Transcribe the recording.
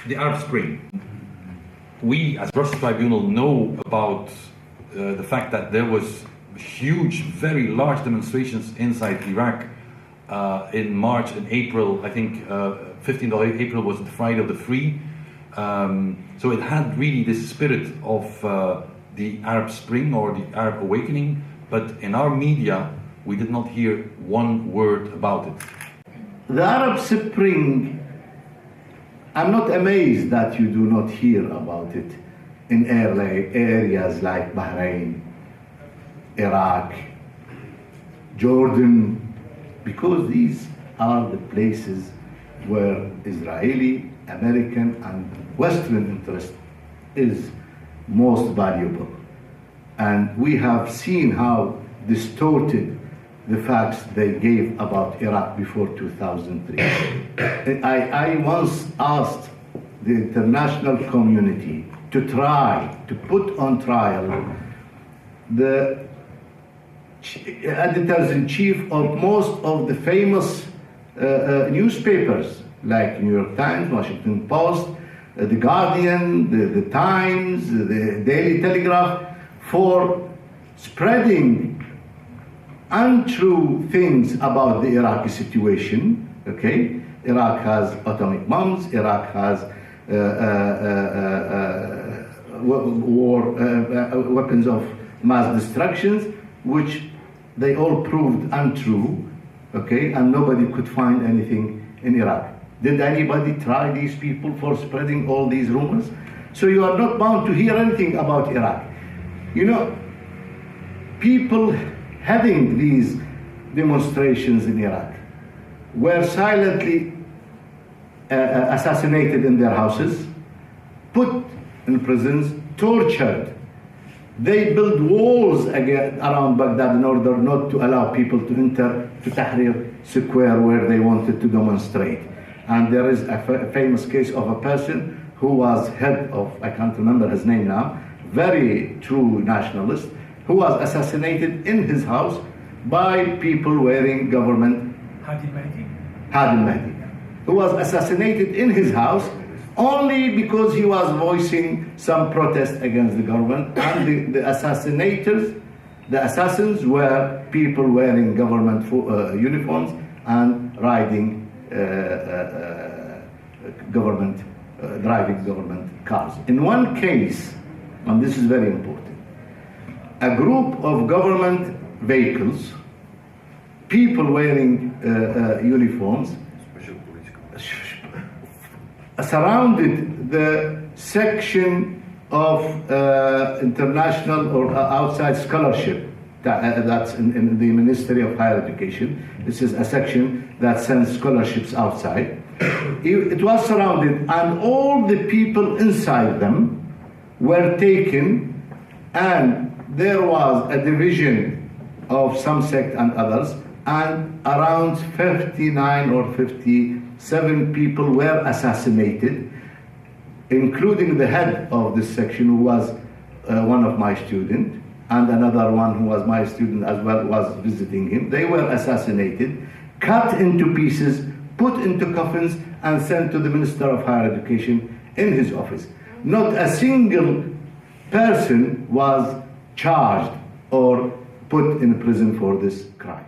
The Arab Spring. We, as Brussels Tribunal, know about the fact that there was huge, very large demonstrations inside Iraq in March and April. I think 15th of April was the Friday of the Free. So it had really this spirit of the Arab Spring or the Arab Awakening, but in our media we did not hear one word about it. The Arab Spring, I'm not amazed that you do not hear about it in areas like Bahrain, Iraq, Jordan, because these are the places where Israeli, American, and Western interest is most valuable. And we have seen how distorted the facts they gave about Iraq before 2003. I once asked the international community to try to put on trial the editors-in-chief of most of the famous newspapers like New York Times, Washington Post, The Guardian, the Times, the Daily Telegraph, for spreading untrue things about the Iraqi situation. Okay, Iraq has atomic bombs. Iraq has weapons of mass destructions, which they all proved untrue. Okay, and nobody could find anything in Iraq. Did anybody try these people for spreading all these rumors? So you are not bound to hear anything about Iraq. You know, people heading these demonstrations in Iraq were silently assassinated in their houses, put in prisons, tortured. They built walls around Baghdad in order not to allow people to enter to Tahrir Square where they wanted to demonstrate. And there is a famous case of a person who was head of, I can't remember his name now, very true nationalist, who was assassinated in his house by people wearing government. Hadi Mahdi, who was assassinated in his house only because he was voicing some protest against the government, and the assassins were people wearing government uniforms and riding driving government cars. In one case, and this is very important, a group of government vehicles, people wearing uniforms, surrounded the section of international or outside scholarship that's in the Ministry of Higher Education. This is a section that sends scholarships outside. It was surrounded, and all the people inside them were taken, and there was a division of some sect and others, and around 59 or 57 people were assassinated, including the head of this section, who was one of my students, and another one who was my student as well, was visiting him. They were assassinated, cut into pieces, put into coffins, and sent to the Minister of Higher Education in his office. Not a single person was charged or put in prison for this crime.